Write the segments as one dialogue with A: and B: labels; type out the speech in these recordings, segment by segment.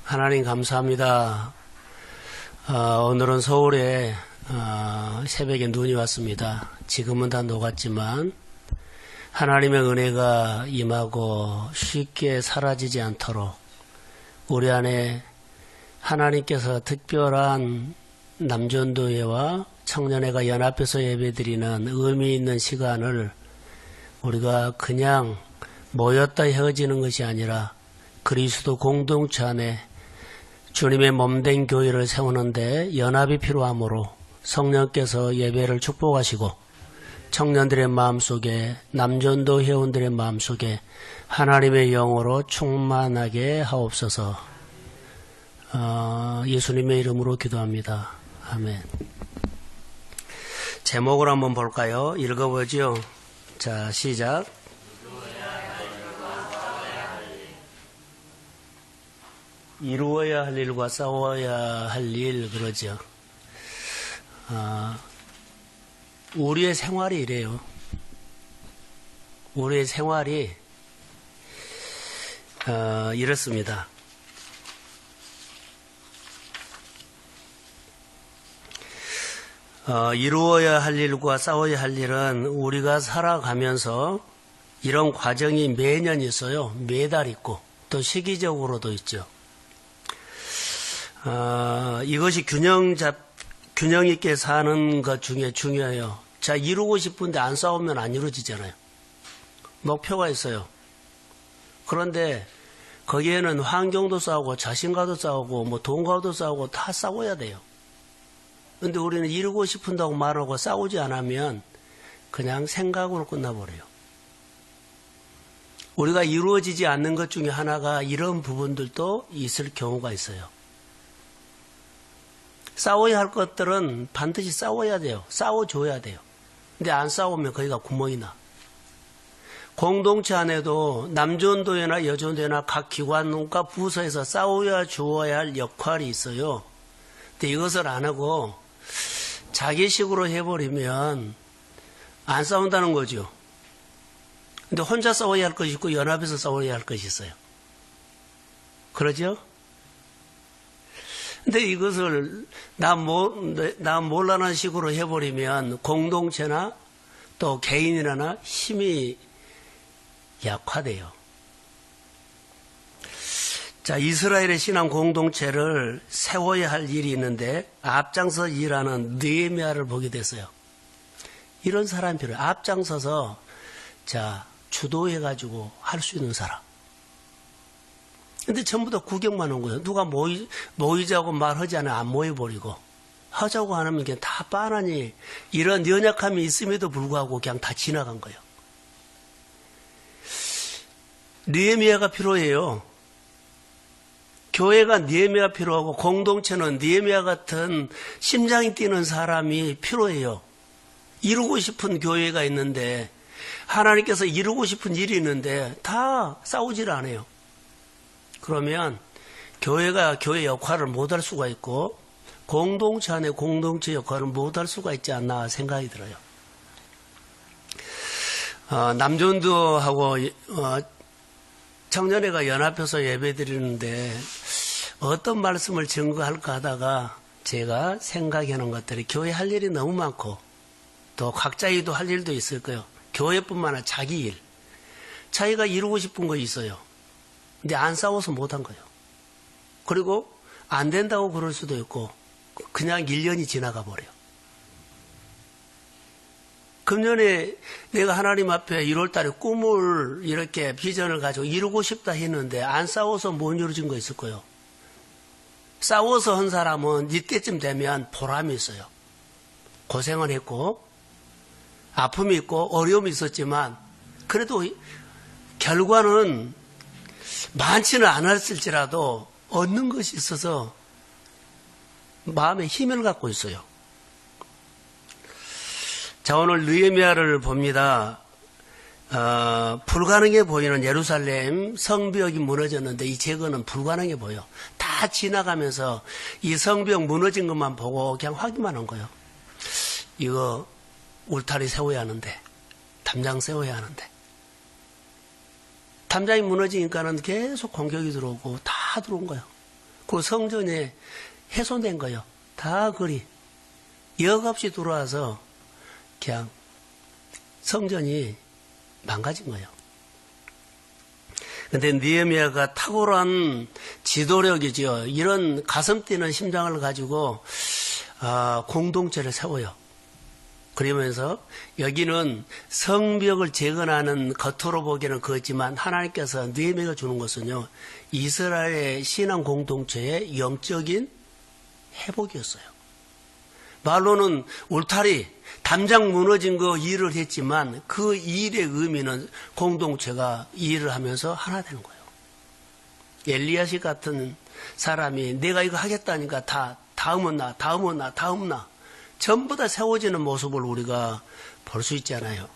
A: 하나님 감사합니다. 오늘은 서울에 새벽에 눈이 왔습니다. 지금은 다 녹았지만 하나님의 은혜가 임하고 쉽게 사라지지 않도록 우리 안에 하나님께서 특별한 남전도회와 청년회가 연합해서 예배드리는 의미 있는 시간을 우리가 그냥 모였다 헤어지는 것이 아니라 그리스도 공동체 안에 주님의 몸된 교회를 세우는데 연합이 필요하므로 성령께서 예배를 축복하시고 청년들의 마음속에 남전도 회원들의 마음속에 하나님의 영으로 충만하게 하옵소서. 예수님의 이름으로 기도합니다. 아멘. 제목을 한번 볼까요? 읽어보죠. 자, 시작. 이루어야 할 일과 싸워야 할 일 그러죠. 우리의 생활이 이래요. 우리의 생활이 이렇습니다. 이루어야 할 일과 싸워야 할 일은 우리가 살아가면서 이런 과정이 매년 있어요. 매달 있고 또 시기적으로도 있죠. 이것이 균형 있게 사는 것 중에 중요해요. 자, 이루고 싶은데 안 싸우면 안 이루어지잖아요. 목표가 있어요. 그런데 거기에는 환경도 싸우고 자신과도 싸우고 뭐 돈과도 싸우고 다 싸워야 돼요. 근데 우리는 이루고 싶은다고 말하고 싸우지 않으면 그냥 생각으로 끝나버려요. 우리가 이루어지지 않는 것 중에 하나가 이런 부분들도 있을 경우가 있어요. 싸워야 할 것들은 반드시 싸워야 돼요. 싸워줘야 돼요. 근데 안 싸우면 거기가 구멍이 나. 공동체 안에도 남전도회나 여전도회나 각 기관과 부서에서 싸워야 주어야 할 역할이 있어요. 근데 이것을 안 하고 자기식으로 해버리면 안 싸운다는 거죠. 근데 혼자 싸워야 할 것이 있고 연합해서 싸워야 할 것이 있어요. 그러죠? 근데 이것을 나 몰라는 식으로 해버리면 공동체나 또 개인이나 힘이 약화돼요. 자, 이스라엘의 신앙 공동체를 세워야 할 일이 있는데 앞장서 일하는 느헤미야를 보게 됐어요. 이런 사람이 필요해요. 앞장서서 주도해가지고 할 수 있는 사람. 근데 전부 다 구경만 온 거예요. 누가 모이자고 말하지 않으면 안 모여버리고 하자고 안 하면 그냥 다 빤하니 이런 연약함이 있음에도 불구하고 그냥 다 지나간 거예요. 느헤미야가 필요해요. 교회가 느헤미야 필요하고 공동체는 느헤미야 같은 심장이 뛰는 사람이 필요해요. 이루고 싶은 교회가 있는데 하나님께서 이루고 싶은 일이 있는데 다 싸우질 않아요. 그러면 교회가 교회 역할을 못할 수가 있고 공동체 안에 공동체 역할을 못할 수가 있지 않나 생각이 들어요. 남전도하고 청년회가 연합해서 예배드리는데 어떤 말씀을 증거할까 하다가 제가 생각하는 것들이 교회 할 일이 너무 많고 또 각자에도 할 일도 있을 거예요. 교회뿐만 아니라 자기 일. 자기가 이루고 싶은 거 있어요. 근데 안 싸워서 못한 거예요. 그리고 안 된다고 그럴 수도 있고 그냥 1년이 지나가 버려요. 금년에 내가 하나님 앞에 1월 달에 꿈을 이렇게 비전을 가지고 이루고 싶다 했는데 안 싸워서 못 이루어진 거 있을 거예요. 싸워서 한 사람은 이때쯤 되면 보람이 있어요. 고생을 했고 아픔이 있고 어려움이 있었지만 그래도 결과는 많지는 않았을지라도 얻는 것이 있어서 마음에 힘을 갖고 있어요. 자, 오늘 느헤미야를 봅니다. 불가능해 보이는 예루살렘 성벽이 무너졌는데 이 제거는 불가능해 보여. 다 지나가면서 이 성벽 무너진 것만 보고 그냥 확인만 한 거예요. 이거 울타리 세워야 하는데, 담장 세워야 하는데. 담장이 무너지니까는 계속 공격이 들어오고 다 들어온 거예요. 그 성전이 훼손된 거예요. 다 그리 역없이 들어와서 그냥 성전이 망가진 거예요. 근데 느헤미야가 탁월한 지도력이죠. 이런 가슴 뛰는 심장을 가지고 공동체를 세워요. 그러면서 여기는 성벽을 재건하는 겉으로 보기에는 그렇지만 하나님께서 느헤미야가 주는 것은요, 이스라엘의 신앙 공동체의 영적인 회복이었어요. 말로는 울타리, 담장 무너진 거 일을 했지만 그 일의 의미는 공동체가 일을 하면서 하나 되는 거예요. 엘리야시 같은 사람이 내가 이거 하겠다니까 다음은 나 전부 다 세워지는 모습을 우리가 볼 수 있잖아요.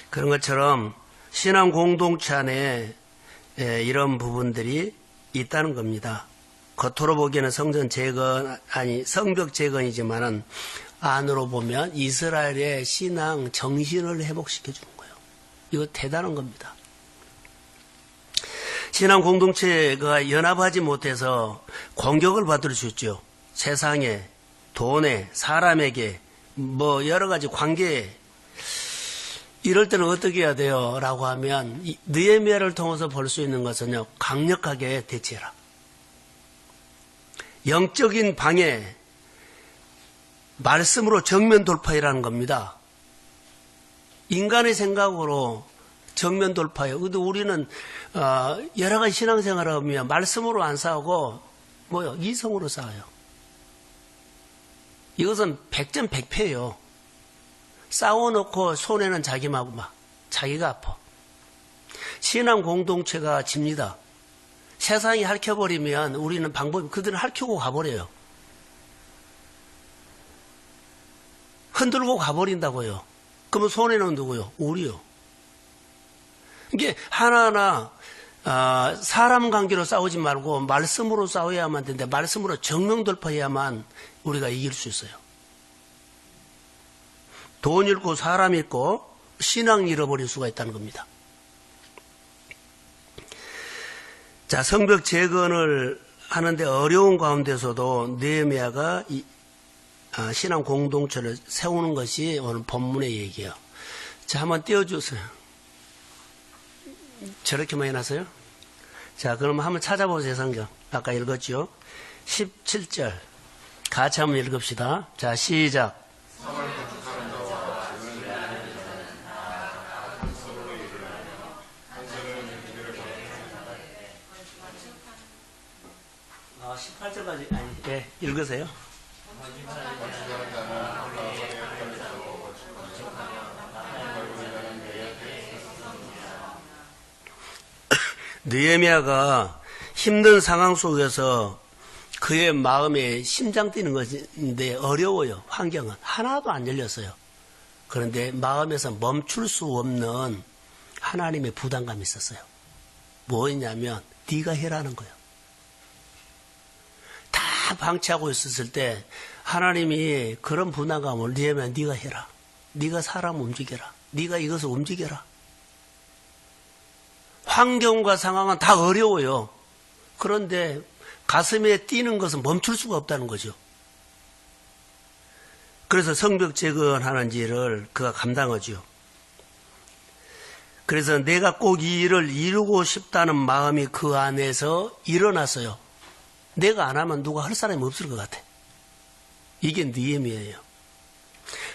A: 그런 것처럼 신앙 공동체 안에 이런 부분들이 있다는 겁니다. 겉으로 보기에는 성벽 재건이지만은 안으로 보면 이스라엘의 신앙 정신을 회복시켜 주는 거예요. 이거 대단한 겁니다. 신앙 공동체가 연합하지 못해서 공격을 받을 수 있죠. 세상에, 돈에, 사람에게, 여러 가지 관계에. 이럴 때는 어떻게 해야 돼요? 라고 하면 느헤미야를 통해서 볼 수 있는 것은요, 강력하게 대처해라. 영적인 방해, 말씀으로 정면 돌파이라는 겁니다. 인간의 생각으로 정면 돌파요. 근데 우리는 여러 가지 신앙생활을 하면 말씀으로 안 싸우고 이성으로 싸워요. 이것은 100점 100패예요. 싸워놓고 손해는 자기하고 자기가 아파. 신앙 공동체가 집니다. 세상이 핥혀버리면 우리는 그들은 핥히고 가버려요. 흔들고 가버린다고요. 그러면 손해는 누구요? 우리요. 이게 하나하나 사람 관계로 싸우지 말고 말씀으로 싸워야만 되는데 말씀으로 정면 돌파해야만 우리가 이길 수 있어요. 돈 잃고 사람 잃고 신앙 잃어버릴 수가 있다는 겁니다. 자, 성벽 재건을 하는데 어려운 가운데서도 느헤미야가 신앙 공동체를 세우는 것이 오늘 본문의 얘기예요. 자, 한번 띄워주세요. 저렇게 많이 나서요? 자, 그럼 한번 찾아보세요, 성경. 아까 읽었죠? 17절. 같이 한번 읽읍시다. 자, 시작. 아, 18절까지, 읽으세요. 느헤미야가 힘든 상황 속에서 그의 마음에 심장 뛰는 것인데 어려워요. 환경은 하나도 안 열렸어요. 그런데 마음에서 멈출 수 없는 하나님의 부담감이 있었어요. 뭐였냐면 네가 해라는 거예요. 다 방치하고 있었을 때 하나님이 그런 부담감을 느헤미야 네가 해라. 네가 사람 움직여라. 네가 이것을 움직여라. 환경과 상황은 다 어려워요. 그런데 가슴에 뛰는 것은 멈출 수가 없다는 거죠. 그래서 성벽 재건하는 일을 그가 감당하죠. 그래서 내가 꼭 이 일을 이루고 싶다는 마음이 그 안에서 일어났어요. 내가 안 하면 누가 할 사람이 없을 것 같아. 이게 느헤미야예요.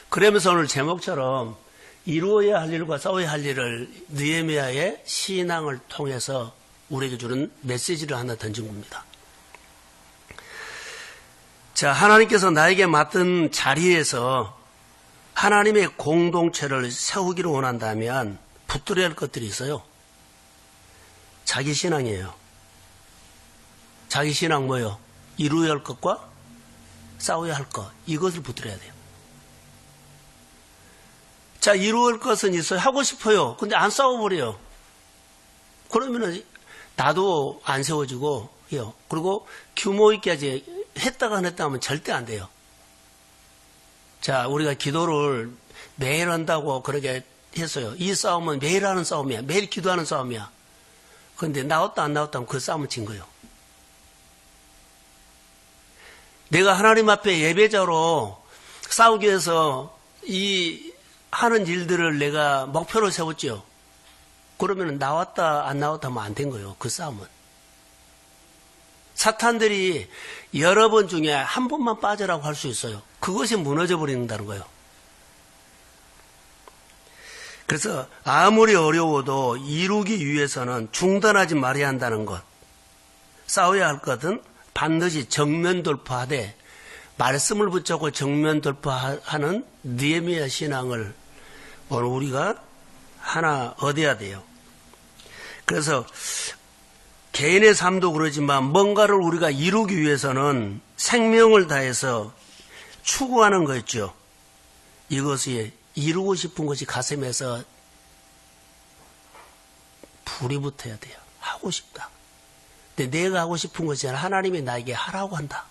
A: 그러면서 오늘 제목처럼 이루어야 할 일과 싸워야 할 일을 느헤미야의 신앙을 통해서 우리에게 주는 메시지를 하나 던진 겁니다. 자, 하나님께서 나에게 맡은 자리에서 하나님의 공동체를 세우기를 원한다면 붙들어야 할 것들이 있어요. 자기 신앙이에요. 자기 신앙 뭐예요? 이루어야 할 것과 싸워야 할 것, 이것을 붙들어야 돼요. 자, 이루어야 할 것은 있어요. 하고 싶어요. 근데 안 싸워버려요. 그러면은 나도 안 세워지고, 그리고 규모 있게 하지, 했다가 안 했다 하면 절대 안 돼요. 자, 우리가 기도를 매일 한다고 그렇게 했어요. 이 싸움은 매일 하는 싸움이야. 매일 기도하는 싸움이야. 그런데 나왔다 안 나왔다 하면 그 싸움은 진 거예요. 내가 하나님 앞에 예배자로 싸우기 위해서 이 하는 일들을 내가 목표로 세웠죠. 그러면 나왔다 안 나왔다 하면 안 된 거예요. 그 싸움은. 사탄들이 여러 번 중에 한 번만 빠져라고 할 수 있어요. 그것이 무너져 버린다는 거예요. 그래서 아무리 어려워도 이루기 위해서는 중단하지 말아야 한다는 것. 싸워야 할 것은 반드시 정면 돌파하되 말씀을 붙잡고 정면 돌파하는 느헤미야 신앙을 오늘 우리가 하나 얻어야 돼요. 그래서 개인의 삶도 그러지만 뭔가를 우리가 이루기 위해서는 생명을 다해서 추구하는 거였죠. 이것이 이루고 싶은 것이 가슴에서 불이 붙어야 돼요. 하고 싶다. 근데 내가 하고 싶은 것이 아니라 하나님이 나에게 하라고 한다.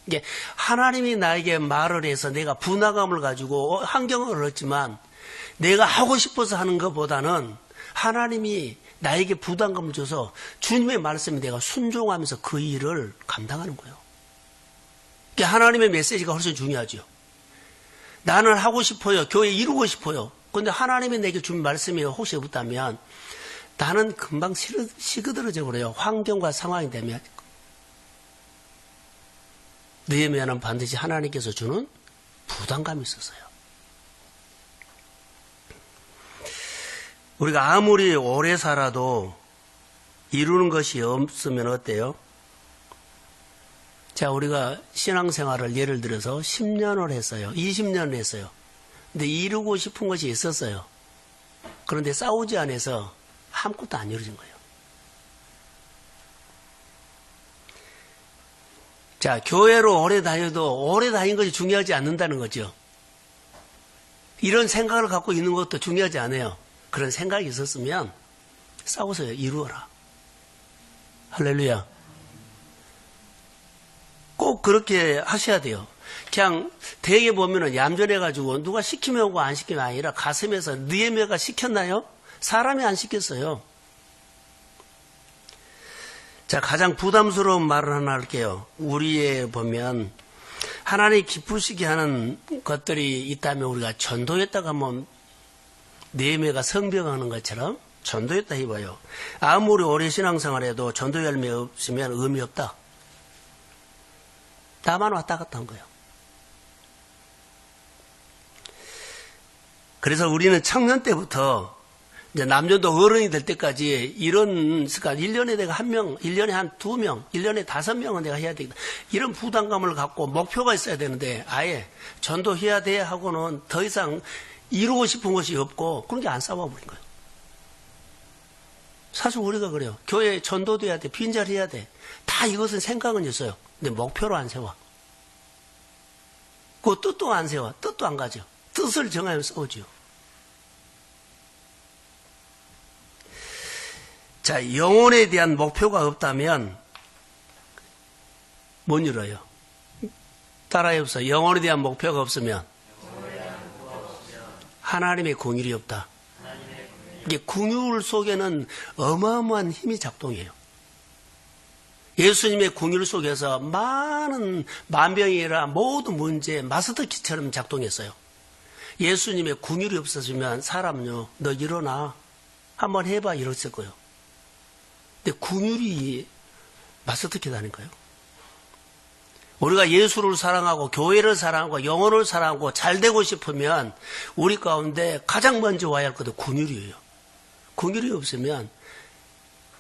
A: 이게 하나님이 나에게 말을 해서 내가 분화감을 가지고 환경을 얻었지만 내가 하고 싶어서 하는 것보다는 하나님이 나에게 부담감을 줘서 주님의 말씀에 내가 순종하면서 그 일을 감당하는 거예요. 그러니까 하나님의 메시지가 훨씬 중요하죠. 나는 하고 싶어요. 교회 이루고 싶어요. 그런데 하나님이 내게 준 말씀이 혹시 없다면 나는 금방 시그들어져 버려요. 환경과 상황이 되면. 느헤미야는 반드시 하나님께서 주는 부담감이 있었어요. 우리가 아무리 오래 살아도 이루는 것이 없으면 어때요? 자, 우리가 신앙생활을 예를 들어서 10년을 했어요. 20년을 했어요. 근데 이루고 싶은 것이 있었어요. 그런데 싸우지 않아서 아무것도 안 이루어진 거예요. 자, 교회로 오래 다녀도 오래 다닌 것이 중요하지 않는다는 거죠. 이런 생각을 갖고 있는 것도 중요하지 않아요. 그런 생각이 있었으면 싸워서 이루어라. 할렐루야. 꼭 그렇게 하셔야 돼요. 그냥 대개 보면은 얌전해가지고 누가 시키면 오고 안 시키면 아니라 가슴에서 느헤미야가 시켰나요? 사람이 안 시켰어요. 자, 가장 부담스러운 말을 하나 할게요. 우리에 보면 하나님 기쁘시게 하는 것들이 있다면 우리가 전도했다가 하면 느헤미야가 성병하는 것처럼 전도했다 해봐요. 아무리 오래 신앙생활해도 전도 열매 없으면 의미 없다. 나만 왔다 갔다 한 거예요. 그래서 우리는 청년 때부터 이제 남녀도 어른이 될 때까지 이런 습관, 1년에 내가 1명, 1년에 한 2명, 1년에 5명은 내가 해야 되겠다. 이런 부담감을 갖고 목표가 있어야 되는데 아예 전도해야 돼 하고는 더 이상 이루고 싶은 것이 없고 그런 게 안 싸워버린 거예요. 사실 우리가 그래요. 교회에 전도도 해야 돼. 빈자리 해야 돼. 다 이것은 생각은 있어요. 근데 목표로 안 세워. 그 뜻도 안 세워. 뜻도 안 가죠. 뜻을 정하면 싸우죠. 자, 영혼에 대한 목표가 없다면 못 이뤄요. 따라해 보세요. 영혼에 대한 목표가 없으면 하나님의 긍휼이 없다. 이게 긍휼 속에는 어마어마한 힘이 작동해요. 예수님의 긍휼 속에서 많은 만병이라 모든 문제 마스터키처럼 작동했어요. 예수님의 긍휼이 없었으면 사람요, 너 일어나 한번 해봐 이랬을 거예요. 근데 긍휼이 마스터키다니까요. 우리가 예수를 사랑하고 교회를 사랑하고 영혼을 사랑하고 잘 되고 싶으면 우리 가운데 가장 먼저 와야 할 것도 긍휼이에요. 긍휼이 없으면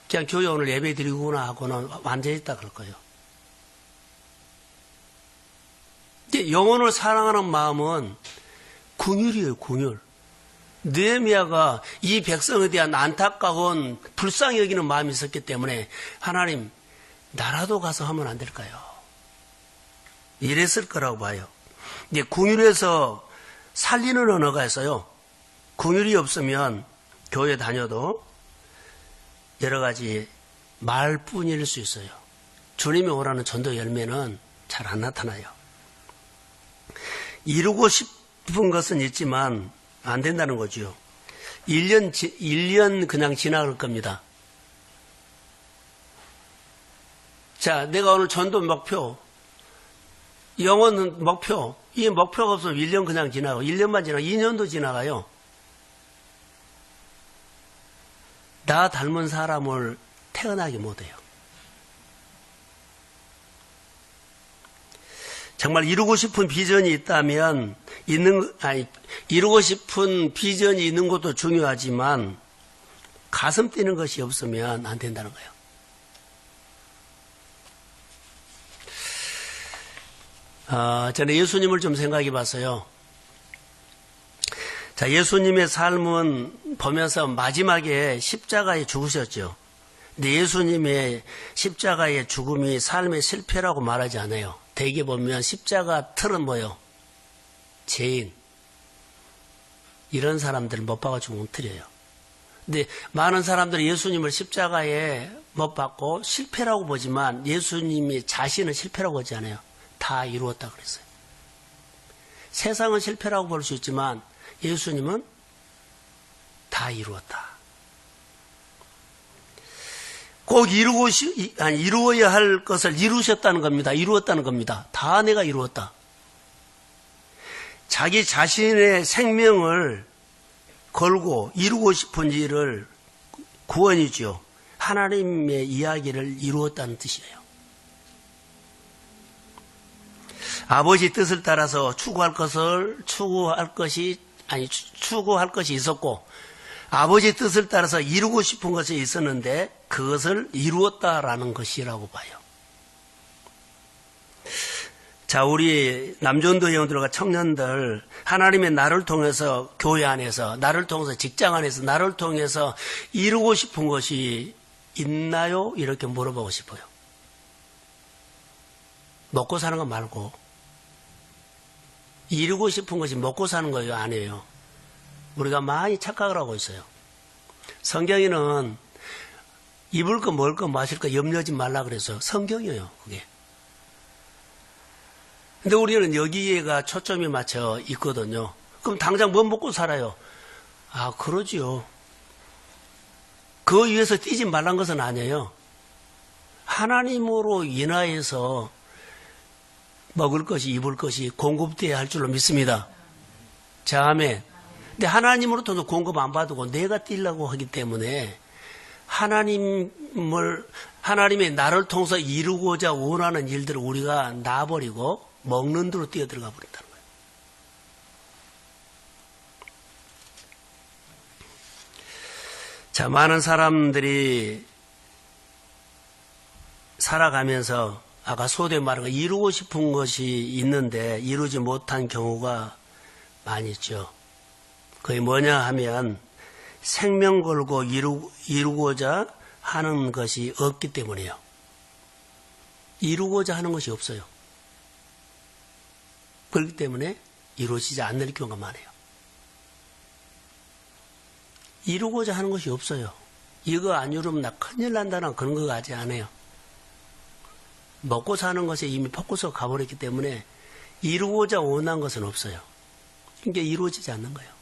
A: 그냥 교회 오늘 예배 드리구나 하고는 완전히 있다 그럴 거예요. 근데 영혼을 사랑하는 마음은 긍휼이에요. 긍휼. 느헤미야가 이 백성에 대한 안타까운 불쌍히 여기는 마음이 있었기 때문에 하나님 나라도 가서 하면 안 될까요? 이랬을 거라고 봐요. 이제 긍휼에서 살리는 언어가 있어요. 긍휼이 없으면 교회 다녀도 여러 가지 말뿐일 수 있어요. 주님이 원하는 전도 열매는 잘 안 나타나요. 이루고 싶은 것은 있지만 안 된다는 거죠. 1년 그냥 지나갈 겁니다. 자, 내가 오늘 전도 목표 영혼 목표, 이 목표가 없으면 1년 그냥 지나고 1년만 지나고 2년도 지나가요. 나 닮은 사람을 태어나게 못해요. 정말 이루고 싶은 비전이 있다면 이루고 싶은 비전이 있는 것도 중요하지만 가슴 뛰는 것이 없으면 안 된다는 거예요. 저는 예수님을 좀 생각해 봤어요. 자, 예수님의 삶은 보면서 마지막에 십자가에 죽으셨죠. 근데 예수님의 십자가의 죽음이 삶의 실패라고 말하지 않아요. 대개 보면 십자가 틀은 뭐요? 죄인. 이런 사람들을 못 박아 죽으면 틀려요. 근데 많은 사람들이 예수님을 십자가에 못 박고 실패라고 보지만 예수님이 자신은 실패라고 하지 않아요. 다 이루었다 그랬어요. 세상은 실패라고 볼 수 있지만 예수님은 다 이루었다. 꼭 이루어야 할 것을 이루셨다는 겁니다. 이루었다는 겁니다. 다 내가 이루었다. 자기 자신의 생명을 걸고 이루고 싶은 일을 구원이죠. 하나님의 이야기를 이루었다는 뜻이에요. 아버지 뜻을 따라서 추구할 것이 있었고 아버지 뜻을 따라서 이루고 싶은 것이 있었는데 그것을 이루었다라는 것이라고 봐요. 자, 우리 남전도 회원들과 청년들 하나님의 나를 통해서 교회 안에서 나를 통해서 직장 안에서 나를 통해서 이루고 싶은 것이 있나요? 이렇게 물어보고 싶어요. 먹고 사는 거 말고 이루고 싶은 것이 먹고 사는 거예요? 아니에요. 우리가 많이 착각을 하고 있어요. 성경에는 입을 거, 먹을 거, 마실 거 염려하지 말라 그래서 성경이에요, 그게. 근데 우리는 여기에가 초점이 맞춰 있거든요. 그럼 당장 뭐 먹고 살아요? 아, 그러지요. 그 위해서 뛰지 말란 것은 아니에요. 하나님으로 인하여서 먹을 것이, 입을 것이 공급되어야 할 줄로 믿습니다. 자, 아멘. 근데 하나님으로부터 공급 안 받고 내가 뛰려고 하기 때문에 하나님의 나를 통해서 이루고자 원하는 일들을 우리가 놔버리고 먹는 대로 뛰어들어가 버린다는 거예요. 자, 많은 사람들이 살아가면서 아까 소대 말한 거 이루고 싶은 것이 있는데 이루지 못한 경우가 많이 있죠. 그게 뭐냐 하면 생명 걸고 이루고자 하는 것이 없기 때문이에요. 이루고자 하는 것이 없어요. 그렇기 때문에 이루어지지 않는 경우가 많아요. 이루고자 하는 것이 없어요. 이거 안 이루면 나 큰일 난다는 그런 거 하지 않아요. 먹고 사는 것에 이미 포커스가 가버렸기 때문에 이루고자 원한 것은 없어요. 그러니까 이루어지지 않는 거예요.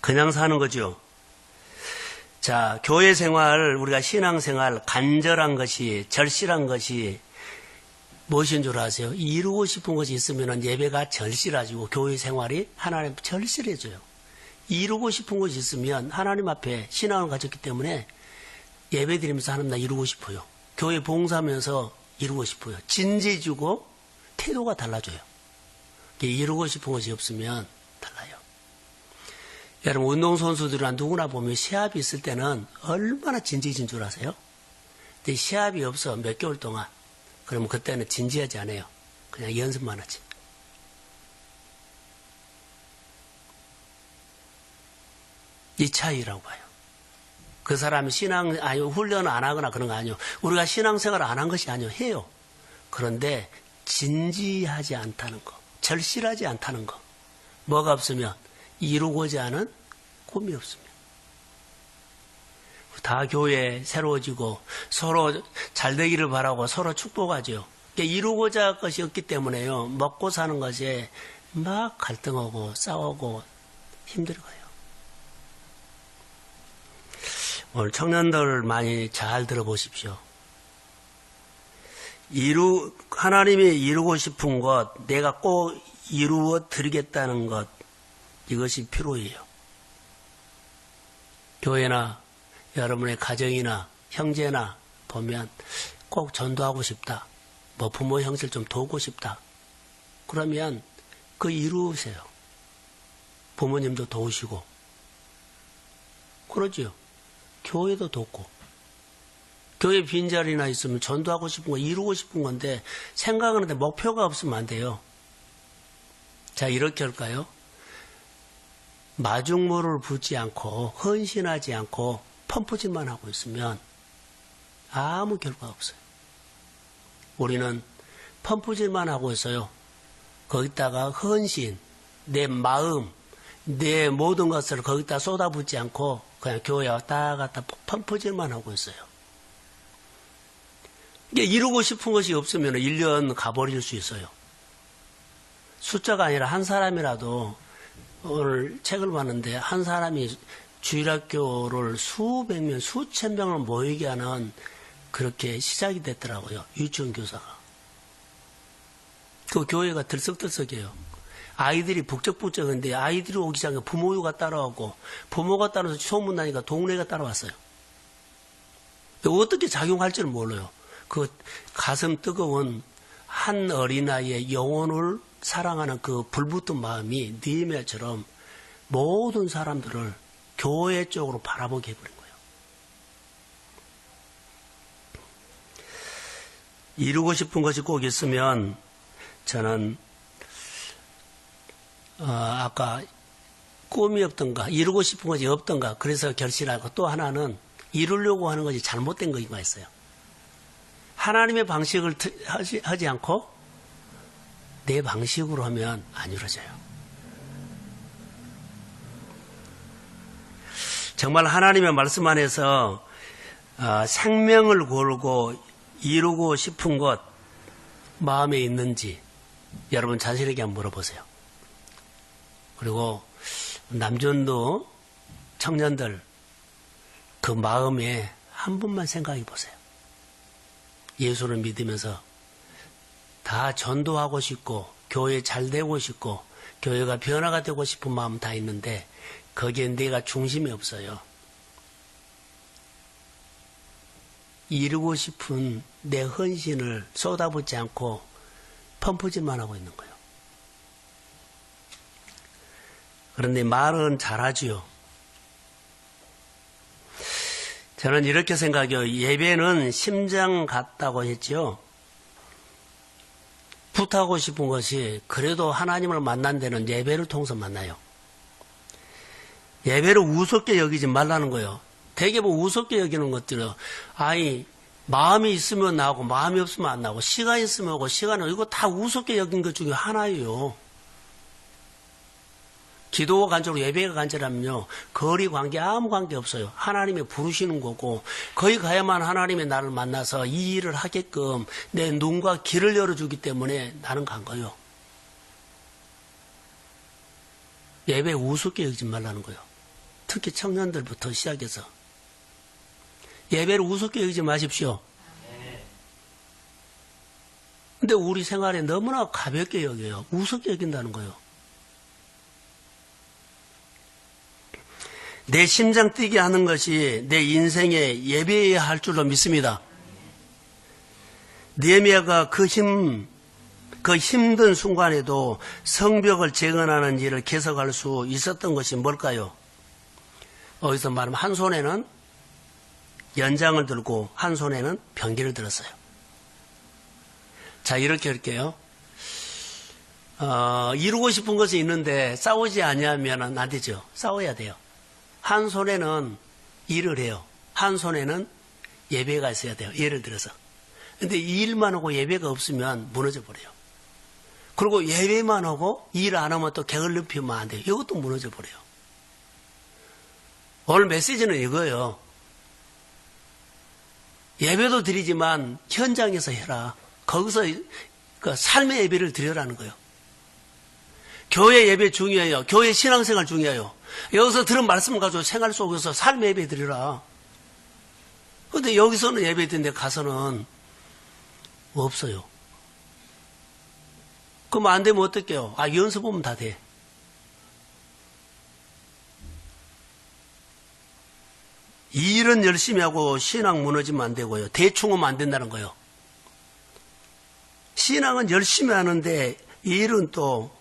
A: 그냥 사는 거죠. 자, 교회 생활, 우리가 신앙 생활, 간절한 것이, 절실한 것이 무엇인 줄 아세요? 이루고 싶은 것이 있으면 예배가 절실해지고 교회 생활이 하나님 절실해져요. 이루고 싶은 것이 있으면 하나님 앞에 신앙을 가졌기 때문에 예배 드리면서 하나님 나 이루고 싶어요. 교회 봉사하면서 이루고 싶어요. 진지해지고 태도가 달라져요. 이루고 싶은 것이 없으면 달라요. 여러분 운동선수들이나 누구나 보면 시합이 있을 때는 얼마나 진지해진 줄 아세요? 근데 시합이 없어 몇 개월 동안 그러면 그때는 진지하지 않아요. 그냥 연습만 하지. 이 차이라고 봐요. 그 사람이 훈련을 안 하거나 그런 거 아니에요. 우리가 신앙생활을 안 한 것이 아니에요. 해요. 그런데 진지하지 않다는 거, 절실하지 않다는 거. 뭐가 없으면 이루고자 하는 꿈이 없으면. 다 교회 새로워지고 서로 잘 되기를 바라고 서로 축복하죠. 이루고자 할 것이 없기 때문에요. 먹고 사는 것에 막 갈등하고 싸우고 힘들어요. 오늘 청년들 많이 잘 들어보십시오. 하나님이 이루고 싶은 것, 내가 꼭 이루어 드리겠다는 것, 이것이 필요해요. 교회나 여러분의 가정이나 형제나 보면 꼭 전도하고 싶다. 뭐 부모 형제를 좀 도우고 싶다. 그러면 그 이루세요. 부모님도 도우시고. 그러지요. 교회도 돕고. 교회 빈자리나 있으면 전도하고 싶은 거, 이루고 싶은 건데 생각하는데 목표가 없으면 안 돼요. 자, 이렇게 할까요? 마중물을 붓지 않고 헌신하지 않고 펌프질만 하고 있으면 아무 결과가 없어요. 우리는 펌프질만 하고 있어요. 거기다가 헌신, 내 마음, 내 모든 것을 거기다 쏟아붓지 않고 그냥 교회 왔다 갔다 펌프질만 하고 있어요. 이게 이루고 싶은 것이 없으면 1년 가버릴 수 있어요. 숫자가 아니라 한 사람이라도 오늘 책을 봤는데 한 사람이 주일학교를 수백 명, 수천 명을 모이게 하는 그렇게 시작이 됐더라고요. 유치원 교사가. 그 교회가 들썩들썩해요. 아이들이 북적북적한데 아이들이 오기 전에 부모가 따라오고 부모가 따라서 소문나니까 동네가 따라왔어요. 어떻게 작용할지를 몰라요. 그 가슴 뜨거운 한 어린아이의 영혼을 사랑하는 그 불붙은 마음이 느헤미야처럼 모든 사람들을 교회 쪽으로 바라보게 해버린 거예요. 이루고 싶은 것이 꼭 있으면 저는 아까 꿈이 없던가 이루고 싶은 것이 없던가 그래서 결심하고 또 하나는 이루려고 하는 것이 잘못된 것인가 했어요. 하나님의 방식을 하지 않고 내 방식으로 하면 안 이루어져요. 정말 하나님의 말씀 안에서 생명을 걸고 이루고 싶은 것 마음에 있는지 여러분 자신에게 한번 물어보세요. 그리고 남전도 청년들 그 마음에 한 번만 생각해 보세요. 예수를 믿으면서 다 전도하고 싶고 교회 잘 되고 싶고 교회가 변화가 되고 싶은 마음 다 있는데 거기에 내가 중심이 없어요. 이루고 싶은 내 헌신을 쏟아붓지 않고 펌프질만 하고 있는 거예요. 그런데 말은 잘하지요. 저는 이렇게 생각해요. 예배는 심장 같다고 했죠. 부탁하고 싶은 것이 그래도 하나님을 만난 데는 예배를 통해서 만나요. 예배를 우습게 여기지 말라는 거예요. 되게 뭐 우습게 여기는 것들은 마음이 있으면 나오고 마음이 없으면 안 나오고 시간이 있으면 오고 시간이 오고 이거 다 우습게 여긴 것 중에 하나예요. 기도가 간절하고 예배가 간절하면요. 거리 관계 아무 관계 없어요. 하나님이 부르시는 거고 거기 가야만 하나님이 나를 만나서 이 일을 하게끔 내 눈과 길을 열어주기 때문에 나는 간 거예요. 예배 우습게 여기지 말라는 거예요. 특히 청년들부터 시작해서 예배를 우습게 여기지 마십시오. 근데 우리 생활에 너무나 가볍게 여겨요. 우습게 여긴다는 거예요. 내 심장 뛰게 하는 것이 내 인생에 예배해야 할 줄로 믿습니다. 느헤미야가 그 힘든 순간에도 성벽을 재건하는 일을 계속할 수 있었던 것이 뭘까요? 어디서 말하면 한 손에는 연장을 들고 한 손에는 병기를 들었어요. 자, 이렇게 할게요. 이루고 싶은 것이 있는데 싸우지 아니하면 안 되죠. 싸워야 돼요. 한 손에는 일을 해요. 한 손에는 예배가 있어야 돼요. 예를 들어서. 근데 이 일만 하고 예배가 없으면 무너져 버려요. 그리고 예배만 하고 일 안 하면 또 게을르피면 안 돼요. 이것도 무너져 버려요. 오늘 메시지는 이거예요. 예배도 드리지만 현장에서 해라. 거기서 그 삶의 예배를 드려라는 거예요. 교회 예배 중요해요. 교회 신앙생활 중요해요. 여기서 들은 말씀을 가지고 생활 속에서 삶의 예배 드리라. 그런데 여기서는 예배 드리는데 가서는 없어요. 그럼 안 되면 어떡해요? 연습하면 다 돼. 이 일은 열심히 하고 신앙 무너지면 안 되고요. 대충 하면 안 된다는 거예요. 신앙은 열심히 하는데 이 일은 또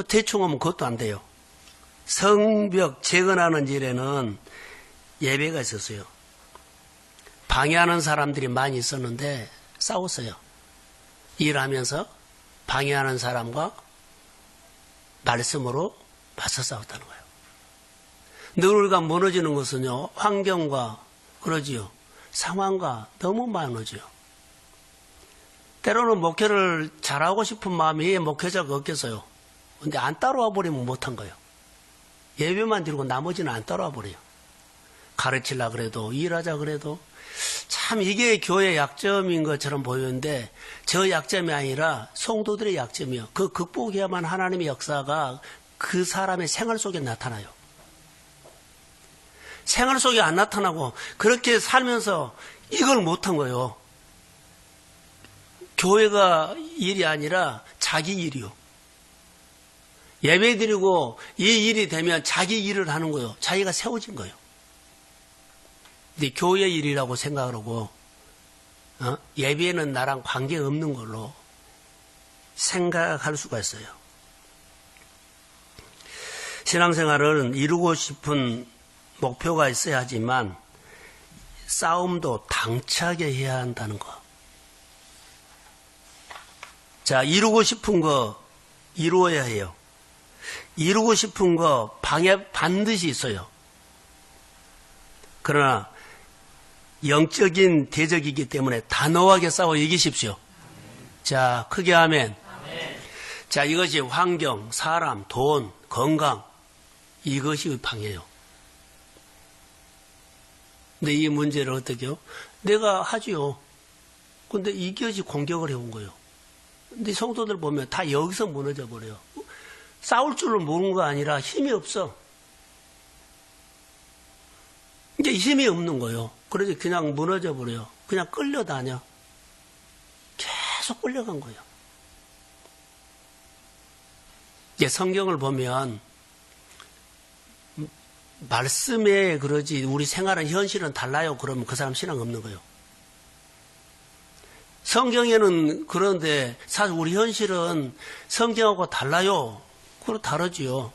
A: 대충 하면 그것도 안 돼요. 성벽 재건하는 일에는 예배가 있었어요. 방해하는 사람들이 많이 있었는데 싸웠어요. 일하면서 방해하는 사람과 말씀으로 맞서 싸웠다는 거예요. 늘 우리가 무너지는 것은요, 환경과 그러지요, 상황과 너무 많아져요. 때로는 목회를 잘하고 싶은 마음이 목회자가 없겠어요. 근데 안 따라와 버리면 못한 거예요. 예배만 드리고 나머지는 안 따라와 버려요. 가르치려고 그래도, 일하자 그래도. 참 이게 교회의 약점인 것처럼 보이는데 저 약점이 아니라 성도들의 약점이요. 그 극복해야만 하나님의 역사가 그 사람의 생활 속에 나타나요. 생활 속에 안 나타나고 그렇게 살면서 이걸 못한 거예요. 교회가 일이 아니라 자기 일이요. 예배 드리고 이 일이 되면 자기 일을 하는 거예요. 자기가 세워진 거예요. 근데 교회 일이라고 생각을 하고 예배는 나랑 관계없는 걸로 생각할 수가 있어요. 신앙생활은 이루고 싶은 목표가 있어야 하지만 싸움도 당차게 해야 한다는 거. 자, 이루고 싶은 거 이루어야 해요. 이루고 싶은 거 방해 반드시 있어요. 그러나 영적인 대적이기 때문에 단호하게 싸워 이기십시오. 자, 크게 아멘. 자, 이것이 환경, 사람, 돈, 건강, 이것이 방해요. 근데 이 문제를 어떻게 해요? 내가 하지요. 근데 이것이 공격을 해온 거예요. 근데 성도들 보면 다 여기서 무너져 버려요. 싸울 줄을 모르는 거 아니라 힘이 없어. 이제 힘이 없는 거예요. 그래서 그냥 무너져 버려요. 그냥 끌려다녀. 계속 끌려간 거예요. 이제 성경을 보면 말씀에 그러지 우리 생활은 현실은 달라요. 그러면 그 사람 신앙 없는 거예요. 성경에는 그런데 사실 우리 현실은 성경하고 달라요. 그럼 다르지요.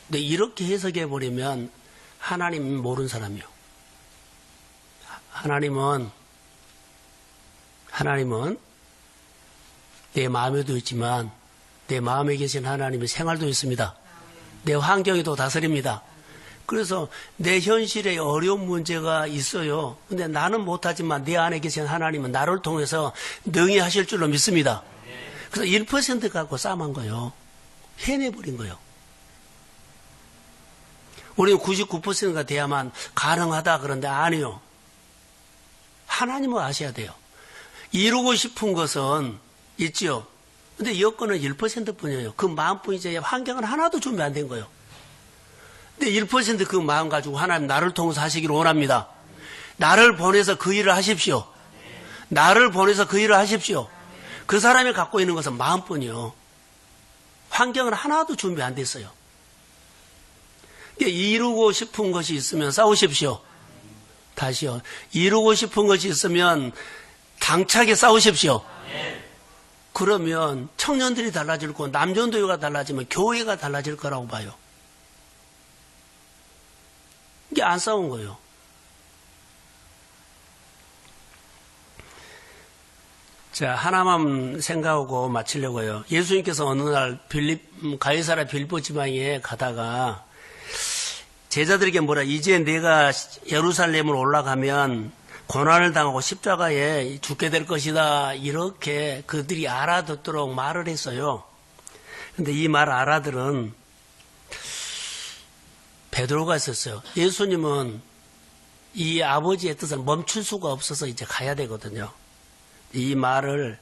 A: 근데 이렇게 해석해 버리면 하나님 모르는 사람이요. 하나님은 내 마음에도 있지만 내 마음에 계신 하나님의 생활도 있습니다. 내 환경에도 다스립니다. 그래서 내 현실에 어려운 문제가 있어요. 근데 나는 못하지만 내 안에 계신 하나님은 나를 통해서 능히 하실 줄로 믿습니다. 그래서 1% 갖고 싸움한 거예요. 해내버린 거예요. 우리는 99%가 돼야만 가능하다 그런데 아니요. 하나님은 아셔야 돼요. 이루고 싶은 것은 있죠. 근데 여건은 1%뿐이에요. 그 마음뿐이지 환경은 하나도 준비 안 된 거예요. 근데 1% 그 마음 가지고 하나님 나를 통해서 하시기를 원합니다. 나를 보내서 그 일을 하십시오. 나를 보내서 그 일을 하십시오. 그 사람이 갖고 있는 것은 마음뿐이요. 환경은 하나도 준비 안 됐어요. 이루고 싶은 것이 있으면 싸우십시오. 다시요. 이루고 싶은 것이 있으면 당차게 싸우십시오. 그러면 청년들이 달라질 거고 남전도회가 달라지면 교회가 달라질 거라고 봐요. 이게 안 싸운 거예요. 자, 하나만 생각하고 마치려고요. 예수님께서 어느 날 가이사랴 빌립보 지방에 가다가 제자들에게 뭐라, 이제 내가 예루살렘으로 올라가면 고난을 당하고 십자가에 죽게 될 것이다. 이렇게 그들이 알아듣도록 말을 했어요. 근데 이 말 알아들은 베드로가 있었어요. 예수님은 이 아버지의 뜻을 멈출 수가 없어서 이제 가야 되거든요. 이 말을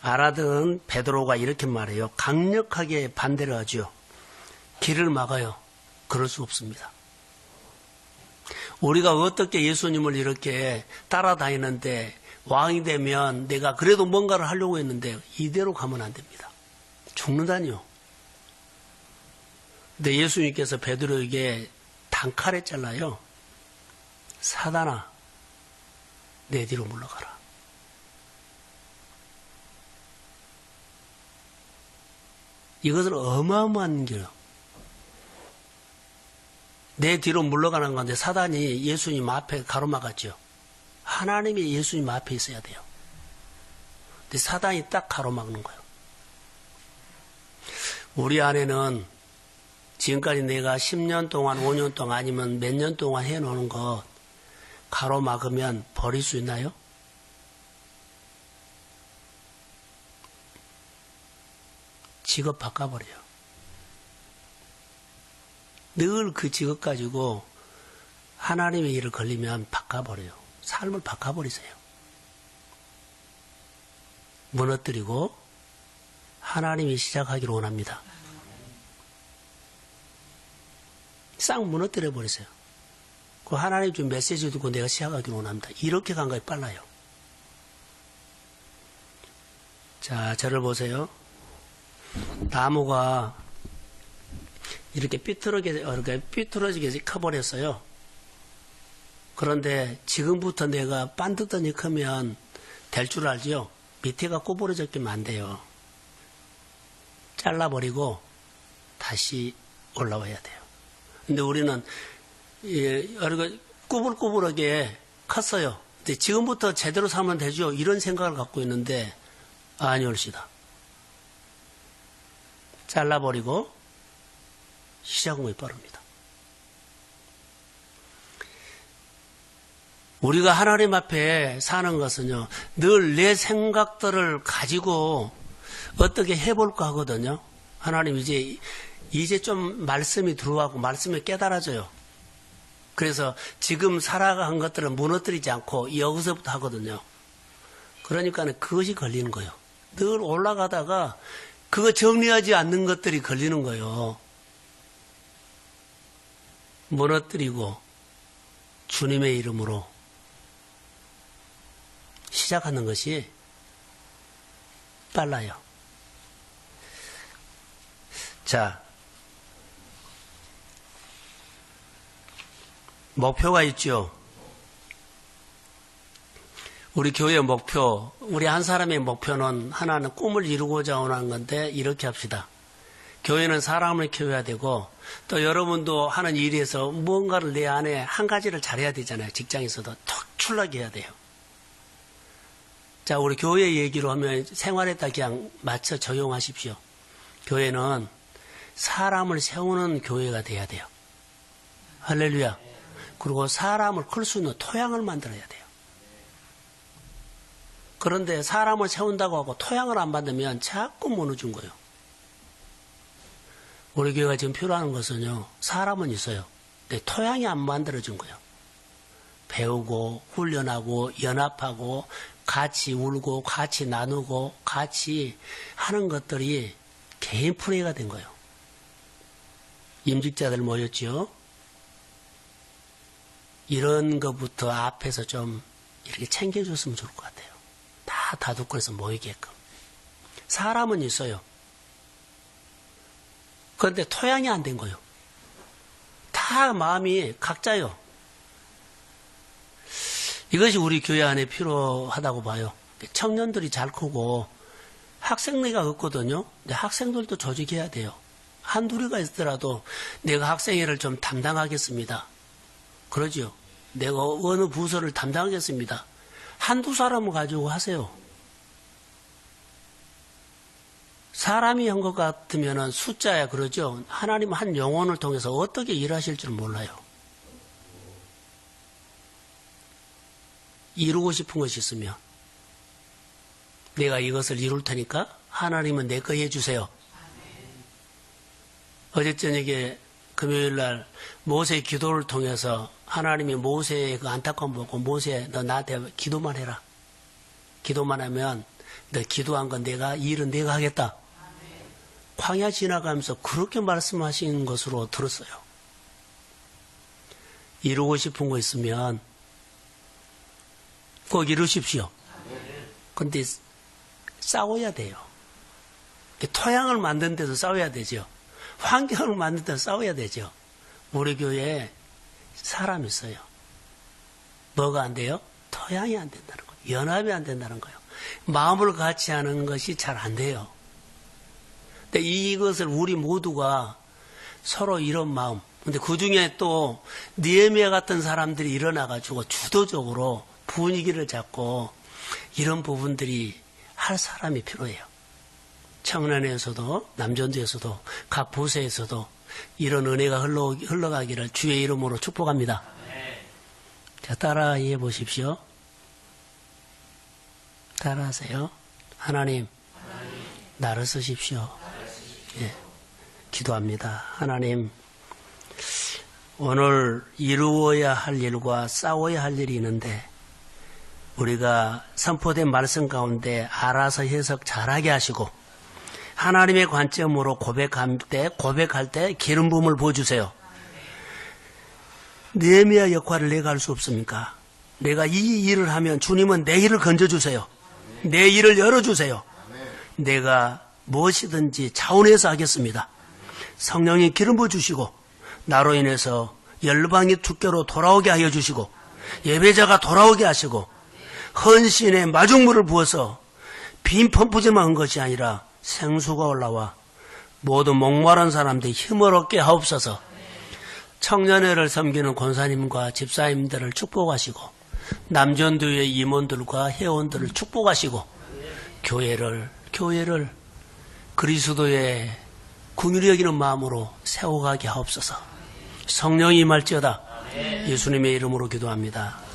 A: 알아듣은 베드로가 이렇게 말해요. 강력하게 반대를 하죠. 길을 막아요. 그럴 수 없습니다. 우리가 어떻게 예수님을 이렇게 따라다니는데 왕이 되면 내가 그래도 뭔가를 하려고 했는데 이대로 가면 안 됩니다. 죽는다니요. 근데 예수님께서 베드로에게 단칼에 잘라요. 사단아, 내 뒤로 물러가라. 이것은 어마어마한 길이에요. 내 뒤로 물러가는 건데 사단이 예수님 앞에 가로막았죠. 하나님이 예수님 앞에 있어야 돼요. 근데 사단이 딱 가로막는 거예요. 우리 안에는 지금까지 내가 10년 동안, 5년 동안 아니면 몇 년 동안 해놓은 것 가로막으면 버릴 수 있나요? 직업 바꿔버려요. 늘 그 직업 가지고 하나님의 일을 걸리면 바꿔버려요. 삶을 바꿔버리세요. 무너뜨리고 하나님이 시작하기를 원합니다. 싹 무너뜨려 버리세요. 그 하나님 준 메시지 듣고 내가 시작하기를 원합니다. 이렇게 간 거에 빨라요. 자, 저를 보세요. 나무가 이렇게 삐뚤어지게 커버렸어요. 그런데 지금부터 내가 반듯하니 크면 될 줄 알지요? 밑에가 꼬부러졌기면 안 돼요. 잘라버리고 다시 올라와야 돼요. 근데 우리는 꾸불꾸불하게 컸어요. 근데 지금부터 제대로 살면 되죠? 이런 생각을 갖고 있는데 아니올시다. 잘라버리고 시작은 빠릅니다. 우리가 하나님 앞에 사는 것은요, 늘 내 생각들을 가지고 어떻게 해볼까 하거든요. 하나님 이제 좀 말씀이 들어가고 말씀이 깨달아져요. 그래서 지금 살아간 것들은 무너뜨리지 않고 여기서부터 하거든요. 그러니까 그것이 걸리는 거예요. 늘 올라가다가 그거 정리하지 않는 것들이 걸리는 거예요. 무너뜨리고 주님의 이름으로 시작하는 것이 빨라요. 자, 목표가 있죠. 우리 교회의 목표, 우리 한 사람의 목표는 하나는 꿈을 이루고자 하는 건데 이렇게 합시다. 교회는 사람을 키워야 되고 또 여러분도 하는 일에서 무언가를 내 안에 한 가지를 잘해야 되잖아요. 직장에서도 특출나게 해야 돼요. 자, 우리 교회 얘기로 하면 생활에다 그냥 맞춰 적용하십시오. 교회는 사람을 세우는 교회가 돼야 돼요. 할렐루야. 그리고 사람을 클 수 있는 토양을 만들어야 돼요. 그런데 사람을 세운다고 하고 토양을 안 만들면 자꾸 무너진 거예요. 우리 교회가 지금 필요한 것은요, 사람은 있어요. 근데 토양이 안 만들어진 거예요. 배우고 훈련하고 연합하고 같이 울고 같이 나누고 같이 하는 것들이 개인 플레이가 된 거예요. 임직자들 모였죠. 이런 것부터 앞에서 좀 이렇게 챙겨줬으면 좋을 것 같아요. 다 다독거려서 모이게끔. 사람은 있어요. 그런데 토양이 안 된 거예요. 다 마음이 각자요. 이것이 우리 교회 안에 필요하다고 봐요. 청년들이 잘 크고 학생회가 없거든요. 근데 학생들도 조직해야 돼요. 한둘이가 있더라도 내가 학생회를 좀 담당하겠습니다. 그러죠. 내가 어느 부서를 담당하겠습니다. 한두 사람을 가지고 하세요. 사람이 한 것 같으면 숫자야 그러죠. 하나님은 한 영혼을 통해서 어떻게 일하실 줄 몰라요. 이루고 싶은 것이 있으면 내가 이것을 이룰 테니까 하나님은 내 거 해주세요. 어제 저녁에 금요일날 모세의 기도를 통해서 하나님이 모세의 그 안타까움 보고 모세 너 나한테 기도만 해라. 기도만 하면 너 기도한 건 내가 일은 내가 하겠다. 광야 지나가면서 그렇게 말씀하신 것으로 들었어요. 이루고 싶은 거 있으면 꼭 이루십시오. 근데 싸워야 돼요. 토양을 만든 데도 싸워야 되죠. 환경을 만든 데도 싸워야 되죠. 우리 교회에 사람이 있어요. 뭐가 안 돼요? 토양이 안 된다는 거예요. 연합이 안 된다는 거예요. 마음을 같이 하는 것이 잘 안 돼요. 근데 이것을 우리 모두가 서로 이런 마음, 근데 그 중에 또 느헤미야 같은 사람들이 일어나가지고 주도적으로 분위기를 잡고 이런 부분들이 할 사람이 필요해요. 청년에서도 남전도에서도 각 부서에서도 이런 은혜가 흘러가기를 주의 이름으로 축복합니다. 자, 따라해 보십시오. 따라하세요. 하나님, 나를 쓰십시오. 예, 기도합니다. 하나님, 오늘 이루어야 할 일과 싸워야 할 일이 있는데 우리가 선포된 말씀 가운데 알아서 해석 잘하게 하시고 하나님의 관점으로 고백할 때 기름 부음을 부어주세요. 느헤미야 역할을 내가 할 수 없습니까? 내가 이 일을 하면 주님은 내 일을 건져주세요. 내 일을 열어주세요. 내가 무엇이든지 차원에서 하겠습니다. 성령이 기름 부어주시고 나로 인해서 열방이 주께로 돌아오게 하여 주시고 예배자가 돌아오게 하시고 헌신의 마중물을 부어서 빈 펌프질만 한 것이 아니라 생수가 올라와 모두 목마른 사람들이 힘을 얻게 하옵소서. 청년회를 섬기는 권사님과 집사님들을 축복하시고 남전도의 임원들과 회원들을 축복하시고 교회를 그리스도의 긍휼히 여기는 마음으로 세워가게 하옵소서. 성령이 임할지어다. 예수님의 이름으로 기도합니다.